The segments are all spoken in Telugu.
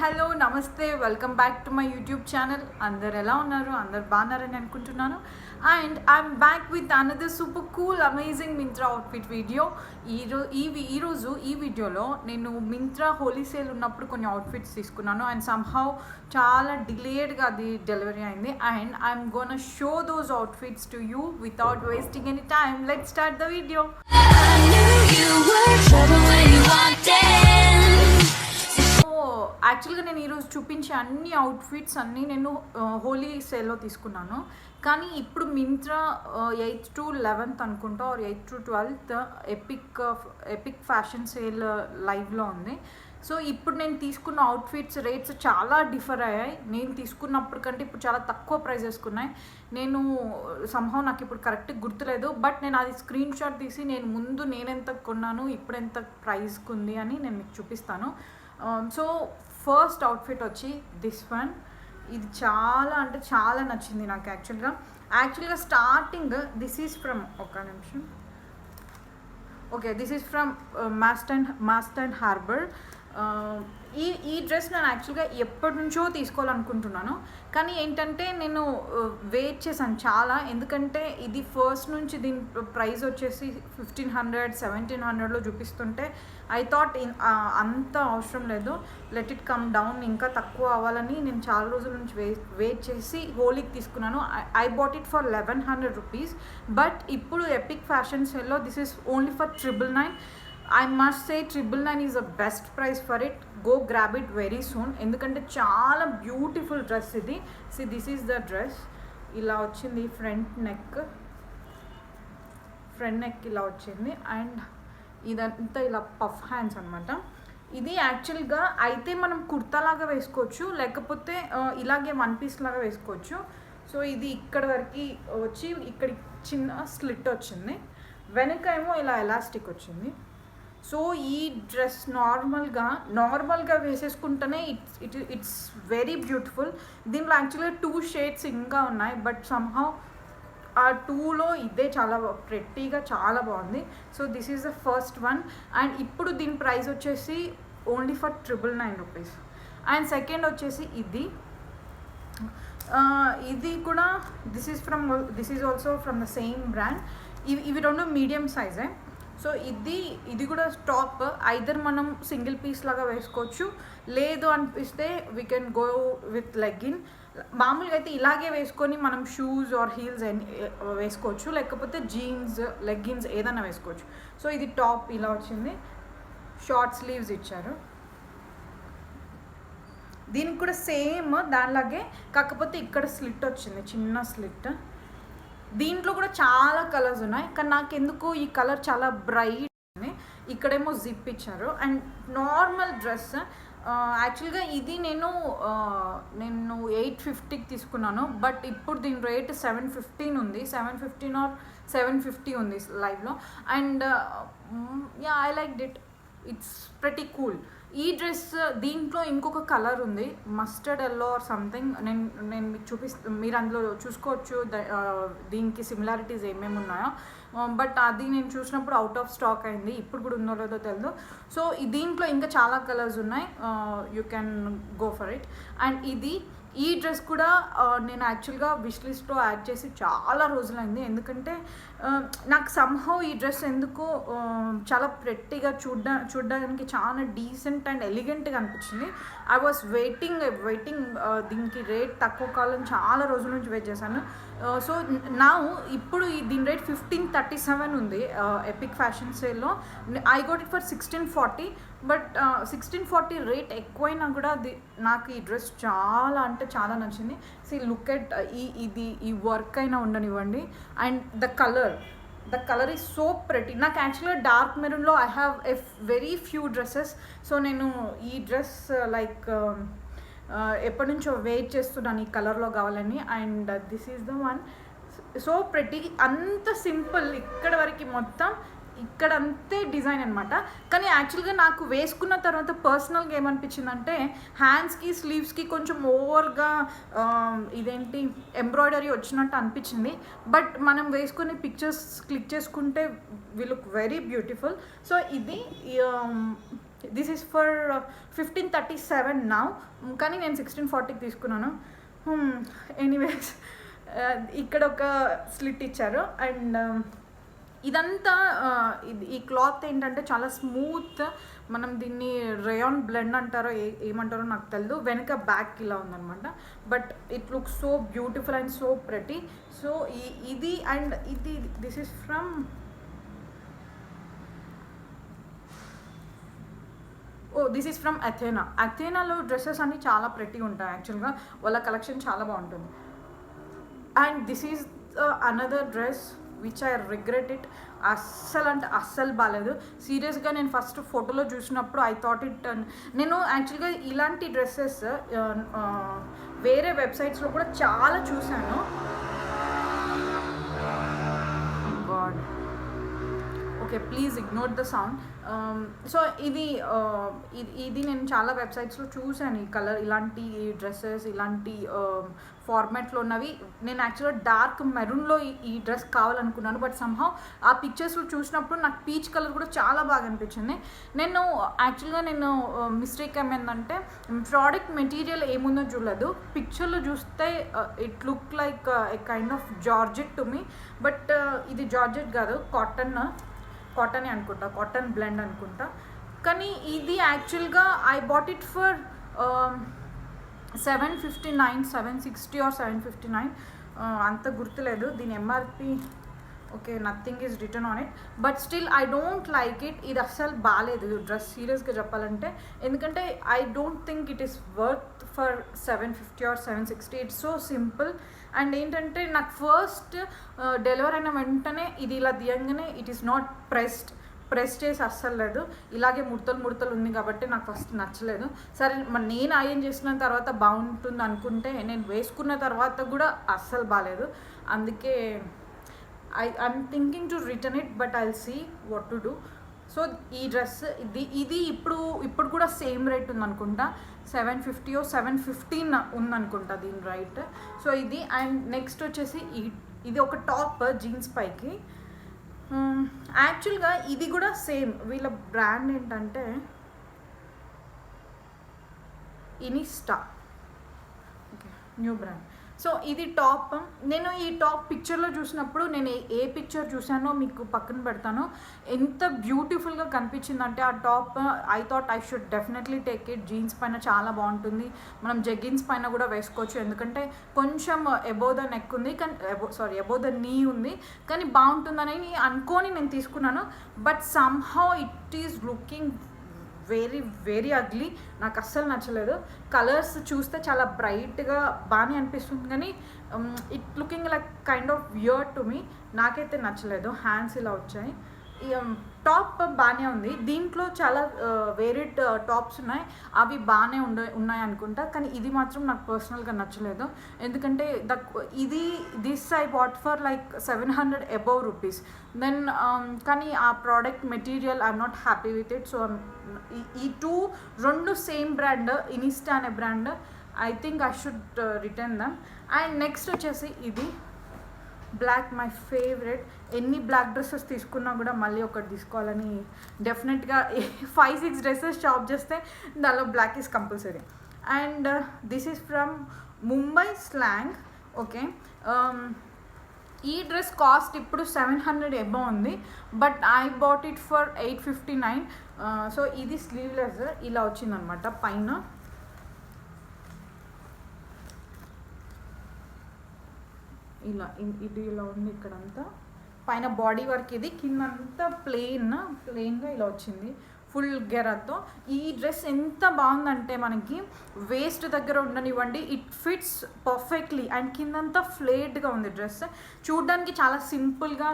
హలో నమస్తే welcome back to my YouTube channel. అందరు ఎలా ఉన్నారు? అందరు బాగున్నారని అనుకుంటున్నాను. And I'm back with another super cool amazing Myntra outfit video. ఈరోజు ఈ వీడియోలో నేను మింత్రా హోలీ సేల్ ఉన్నప్పుడు కొన్ని అవుట్ఫిట్స్ తీసుకున్నాను అండ్ సమ్హౌ చాలా డిలేడ్గా అది డెలివరీ అయింది. And I'm gonna show those outfits to you without wasting any time. Let's start the video. యాక్చువల్గా నేను ఈరోజు చూపించే అన్ని అవుట్ఫిట్స్ అన్నీ నేను హోలీ సేల్లో తీసుకున్నాను. కానీ ఇప్పుడు మింత్రా 8th to 11th అనుకుంటా or 8th to 12th epic fashion sale లైవ్లో ఉంది. సో ఇప్పుడు నేను తీసుకున్న అవుట్ఫిట్స్ రేట్స్ చాలా డిఫర్ అయ్యాయి. నేను తీసుకున్నప్పుడు కంటే ఇప్పుడు చాలా తక్కువ ప్రైజెస్కున్నాయి. నేను సంహౌ నాకు ఇప్పుడు కరెక్ట్గా గుర్తులేదు, బట్ నేను అది స్క్రీన్ షాట్ తీసి నేనెంత కొన్నాను ఇప్పుడు ఎంత ప్రైస్కి ఉంది అని నేను మీకు చూపిస్తాను. సో ఫస్ట్ అవుట్ఫిట్ వచ్చి దిస్ వన్. ఇది చాలా అంటే చాలా నచ్చింది నాకు. యాక్చువల్గా starting this is from this is from mast and harbour. ఈ డ్రెస్ నేను యాక్చువల్గా ఎప్పటి నుంచో తీసుకోవాలనుకుంటున్నాను, కానీ ఏంటంటే నేను వెయిట్ చేశాను చాలా. ఎందుకంటే ఇది ఫస్ట్ నుంచి దీని ప్రైస్ వచ్చేసి 1500 1700లో చూపిస్తుంటే ఐ థాట్ అంత అవసరం లేదు, లెట్ ఇట్ కమ్ డౌన్, ఇంకా తక్కువ అవ్వాలని నేను చాలా రోజుల నుంచి వెయిట్ చేసి హోలీకి తీసుకున్నాను. I bought it for 1100 rupees. But ఇప్పుడు ఎపిక్ ఫ్యాషన్ సేల్లో this is only for 999. I must say 999 is the best price for it. Go grab it very soon. ఎందుకంటే చాలా బ్యూటిఫుల్ డ్రెస్ ఇది. See, this is the dress. ఇలా వచ్చింది ఫ్రంట్ నెక్ ఇలా వచ్చింది అండ్ ఇదంతా ఇలా పఫ్ హ్యాండ్స్ అనమాట. ఇది యాక్చువల్గా అయితే మనం కుర్తాలాగా వేసుకోవచ్చు, లేకపోతే ఇలాగే వన్ పీస్ లాగా వేసుకోవచ్చు. సో ఇది ఇక్కడ వరకు వచ్చి ఇక్కడ చిన్న స్లిట్ వచ్చింది, వెనక ఏమో ఇలా ఎలాస్టిక్ వచ్చింది. సో ఈ డ్రెస్ నార్మల్గా వేసేసుకుంటేనే ఇట్స్ వెరీ బ్యూటిఫుల్. దీంట్లో యాక్చువల్గా 2 షేడ్స్ ఇంకా ఉన్నాయి, బట్ సమ్హౌ ఆ 2లో ఇదే చాలా ప్రెట్టీగా చాలా బాగుంది. So this is the first one. And ఇప్పుడు దీని ప్రైస్ వచ్చేసి only for 999 rupees. And second వచ్చేసి ఇది కూడా this is also from the same brand. ఇవి రెండు మీడియం సైజే. సో ఇది కూడా టాప్ ఐదర్ మనం సింగిల్ పీస్ లాగా వేసుకోవచ్చు, లేదు అనిపిస్తే we can go with legging. మామూలుగా అయితే ఇలాగే వేసుకొని మనం షూస్ ఆర్ హీల్స్ వేసుకోవచ్చు, లేకపోతే జీన్స్ లెగ్గిన్స్ ఏదైనా వేసుకోవచ్చు. సో ఇది టాప్ ఇలా వచ్చింది, షార్ట్ స్లీవ్స్ ఇచ్చారు. దీనికి కూడా సేమ్ దానిలాగే, కాకపోతే ఇక్కడ స్లిట్ వచ్చింది, చిన్న స్లిట్. దీంట్లో కూడా చాలా కలర్స్ ఉన్నాయి, కానీ నాకు ఎందుకు ఈ కలర్ చాలా బ్రైట్. ఇక్కడేమో జిప్ ఇచ్చారు. అండ్ నార్మల్ డ్రెస్ యాక్చువల్గా ఇది నేను 850కి తీసుకున్నాను, బట్ ఇప్పుడు దీని రేట్ 715 ఉంది, 715 ఆర్ 750 ఉంది లైవ్లో. And I like it, it's pretty cool. ఈ డ్రెస్ దీంట్లో ఇంకొక కలర్ ఉంది, మస్టర్డ్ ఎల్లో ఆర్ సంథింగ్. నేను మీకు చూపిస్తాను, మీరు అందులో చూసుకోవచ్చు దీనికి సిమిలారిటీస్ ఏమేమి ఉన్నాయో. బట్ అది నేను చూసినప్పుడు అవుట్ ఆఫ్ స్టాక్ అయింది, ఇప్పుడు కూడా ఉందో లేదో తెలియదు. సో దీంట్లో ఇంకా చాలా కలర్స్ ఉన్నాయి, you can go for it. And ఈ డ్రెస్ కూడా నేను యాక్చువల్గా విష్ లిస్ట్లో యాడ్ చేసి చాలా రోజులైంది, ఎందుకంటే నాకు సమ్హౌ ఈ డ్రెస్ ఎందుకో చాలా ప్రెట్టీగా చూడడానికి చాలా డీసెంట్ అండ్ ఎలిగెంట్గా అనిపించింది. ఐ వాస్ వెయిటింగ్ దీనికి రేట్ తక్కువ కాలం చాలా రోజుల నుంచి వెయిట్ చేశాను. సో ఇప్పుడు దీని రేట్ 1537 ఉంది ఎపిక్ ఫ్యాషన్ సేల్లో. I got it for 1640, but 1640 rate ఎక్కువైనా కూడా నాకు ఈ డ్రెస్ చాలా అంటే చాలా నచ్చింది. లుక్ ఎట్ ఈ వర్క్ అయినా ఉండనివ్వండి. And the colour is so pretty. నాకు యాక్చువల్గా డార్క్ మెరూన్లో I have very few dresses. So నేను ఈ డ్రెస్ ఎప్పటి నుంచో వెయిట్ చేస్తున్నాను ఈ కలర్లో కావాలని. And this is the one, so pretty. అంత సింపుల్, ఇక్కడ వరకు మొత్తం ఇక్కడ అంతే డిజైన్ అనమాట. కానీ యాక్చువల్గా నాకు వేసుకున్న తర్వాత పర్సనల్గా ఏమనిపించిందంటే హ్యాండ్స్కి స్లీవ్స్కి కొంచెం ఓవర్గా ఇదేంటి ఎంబ్రాయిడరీ వచ్చినట్టు అనిపించింది. బట్ మనం వేసుకుని పిక్చర్స్ క్లిక్ చేసుకుంటే we look very beautiful. So ఇది దిస్ ఈస్ ఫర్ 1537 నా, కానీ నేను 1640కి తీసుకున్నాను. ఎనీవేస్ ఇక్కడ ఒక స్లిట్ ఇచ్చారు. అండ్ ఇదంతా ఈ క్లాత్ ఏంటంటే చాలా స్మూత్. మనం దీన్ని రేయాన్ బ్లెండ్ అంటారో ఏమంటారో నాకు తెలియదు. వెనక బ్యాక్ ఇలా ఉందన్నమాట. But it looks so beautiful and so pretty. So ఇది అండ్ ఇది this is from this is from Athena. అథేనాలో డ్రెస్సెస్ అన్నీ చాలా ప్రెటీ ఉంటాయి యాక్చువల్గా. వాళ్ళ కలెక్షన్ చాలా బాగుంటుంది. And this is another dress which I regret it. అస్సలు అంటే అస్సలు బాగాలేదు. సీరియస్గా నేను ఫస్ట్ ఫోటోలో చూసినప్పుడు ఐ థాట్ ఇట్. నేను యాక్చువల్గా ఇలాంటి డ్రెస్సెస్ వేరే వెబ్సైట్స్లో కూడా చాలా చూశాను. God, okay please ignore the sound. So ఇది నేను చాలా వెబ్సైట్స్లో చూశాను. ఈ కలర్ ఇలాంటి డ్రెస్సెస్ ఇలాంటి ఫార్మాట్లో ఉన్నవి. నేను యాక్చువల్గా డార్క్ మెరూన్లో ఈ డ్రెస్ కావాలనుకున్నాను. బట్ సమ్హౌ ఆ పిక్చర్స్లో చూసినప్పుడు నాకు పీచ్ కలర్ కూడా చాలా బాగా అనిపించింది. నేను మిస్టేక్ ఏమైందంటే ప్రోడక్ట్ మెటీరియల్ ఏముందో చూడలేదు. పిక్చర్లో చూస్తే it look like a kind of georgette to me. But ఇది జార్జెట్ కాదు, కాటనే అనుకుంటా, కాటన్ బ్లెండ్ అనుకుంటా. కానీ ఇది యాక్చువల్గా I bought it for 759, 760 or 759, అంత గుర్తులేదు. దీని MRP okay nothing is return on it. But still I don't like it. ఇది అస్సలు బాగాలేదు డ్రెస్ సీరియస్గా చెప్పాలంటే. ఎందుకంటే I don't think it is worth for 750 or 760. It's so simple. And ఏంటంటే నాకు ఫస్ట్ డెలివరీ అయిన వెంటనే ఇది ఇలా దియంగానే ఇట్ ఈస్ నాట్ ప్రెస్ చేసి అస్సలు లేదు. ఇలాగే ముడతలు ఉంది కాబట్టి నాకు ఫస్ట్ నచ్చలేదు. సరే మరి నేను ఐరన్ చేసిన తర్వాత బాగుంటుంది అనుకుంటే నేను వేసుకున్న తర్వాత కూడా అస్సలు బాగాలేదు. అందుకే I'm thinking to return it. But I'll see what to do. So ఈ డ్రెస్ ఇది ఇప్పుడు కూడా సేమ్ రేట్ ఉందనుకుంటా. 750 or 715 ఉందనుకుంటా దీని రైట్. సో ఇది. అండ్ నెక్స్ట్ వచ్చేసి ఇది ఒక టాప్ జీన్స్ పైకి. యాక్చువల్గా ఇది కూడా సేమ్. వీళ్ళ బ్రాండ్ ఏంటంటే ఇనిస్టా, ఓకే న్యూ బ్రాండ్. సో ఇది టాప్. నేను ఈ టాప్ పిక్చర్లో చూసినప్పుడు నేను ఏ పిక్చర్ చూసానో మీకు పక్కన పెడతాను. ఎంత బ్యూటిఫుల్గా కనిపించిందంటే ఆ top. I thought I should definitely take it. Jeans పైన చాలా బాగుంటుంది. మనం జెగిన్స్ పైన కూడా వేసుకోవచ్చు. ఎందుకంటే కొంచెం అబోవ్ ద నెక్ ఉంది, కానీ అబోవ్ ద నీ ఉంది, కానీ బాగుంటుందని అనుకొని నేను తీసుకున్నాను. But somehow it is looking very very ugly. నాకు అస్సలు నచ్చలేదు. కలర్స్ చూస్తే చాలా బ్రైట్గా బాగానే అనిపిస్తుంది, కానీ it looking like kind of weird to me. నాకైతే నచ్చలేదు. హ్యాండ్స్ ఇలా వచ్చాయి. టాప్ బాగానే ఉంది. దీంట్లో చాలా వేరియడ్ టాప్స్ ఉన్నాయి, అవి బాగానే ఉన్నాయి అనుకుంటా. కానీ ఇది మాత్రం నాకు పర్సనల్గా నచ్చలేదు. ఎందుకంటే this I bought for like 700 above rupees. Then కానీ ఆ product material I'm not happy with it. So ఈ రెండు సేమ్ బ్రాండ్, ఇనిస్టా అనే brand. I think I should return them. And next వచ్చేసి ఇది బ్లాక్, మై ఫేవరెట్. ఎన్ని బ్లాక్ డ్రెస్సెస్ తీసుకున్నా కూడా మళ్ళీ ఒకటి తీసుకోవాలని డెఫినెట్గా 5-6 డ్రెస్సెస్ షాప్ చేస్తే దానిలో black is compulsory. And this is from Mumbai slang. Okay ఈ డ్రెస్ కాస్ట్ ఇప్పుడు 700 above ఉంది. But I bought it for 859. So ఇది స్లీవ్లెస్ ఇలా వచ్చిందనమాట. పైన ఇది ఇలా ఉంది. ఇక్కడంతా పైన బాడీ వర్క్, ఇది కిందంతా ప్లెయిన్గా ఇలా వచ్చింది ఫుల్ గెరాతో. ఈ డ్రెస్ ఎంత బాగుందంటే మనకి వేస్ట్ దగ్గర ఉండనివ్వండి, ఇట్ ఫిట్స్ పర్ఫెక్ట్లీ. అండ్ కిందంతా ఫ్లేడ్గా ఉంది డ్రెస్. చూడ్డానికి చాలా సింపుల్గా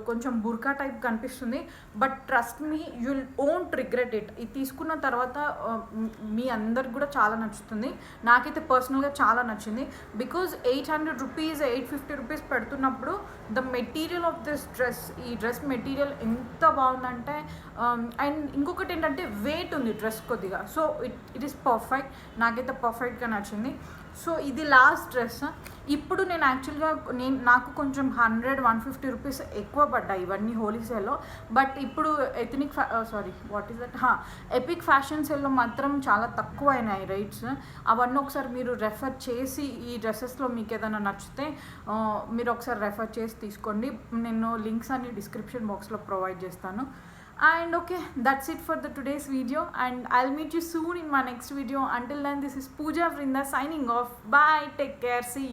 కొంచెం బుర్కా టైప్ కనిపిస్తుంది. But trust me, you won't regret it. ఇది తీసుకున్న తర్వాత మీ అందరికి కూడా చాలా నచ్చుతుంది. నాకైతే పర్సనల్గా చాలా నచ్చింది. బికాజ్ 800 rupees 850 rupees పెడుతున్నప్పుడు the material of this dress, ఈ డ్రెస్ మెటీరియల్ ఎంత బాగుందంటే. అండ్ అండ్ ఇంకొకటి ఏంటంటే వెయిట్ ఉంది డ్రెస్ కొద్దిగా. సో ఇట్ ఈస్ పర్ఫెక్ట్, నాకైతే పర్ఫెక్ట్గా నచ్చింది. సో ఇది లాస్ట్ డ్రెస్. ఇప్పుడు నేను యాక్చువల్గా నాకు కొంచెం 100-150 రూపీస్ ఎక్కువ పడ్డాయి ఇవన్నీ హోలీ సేల్లో. బట్ ఇప్పుడు ఎపిక్ ఫ్యాషన్ సేల్లో మాత్రం చాలా తక్కువ అయినాయి రేట్స్. అవన్నీ ఒకసారి మీరు రెఫర్ చేసి, ఈ డ్రెస్సెస్లో మీకు ఏదైనా నచ్చితే మీరు ఒకసారి రెఫర్ చేసి తీసుకోండి. నేను లింక్స్ అన్ని డిస్క్రిప్షన్ బాక్స్లో ప్రొవైడ్ చేస్తాను. And okay, that's it for the today's video, and I'll meet you soon in my next video. Until then, this is Pooja Vrinda signing off. Bye, take care, see you.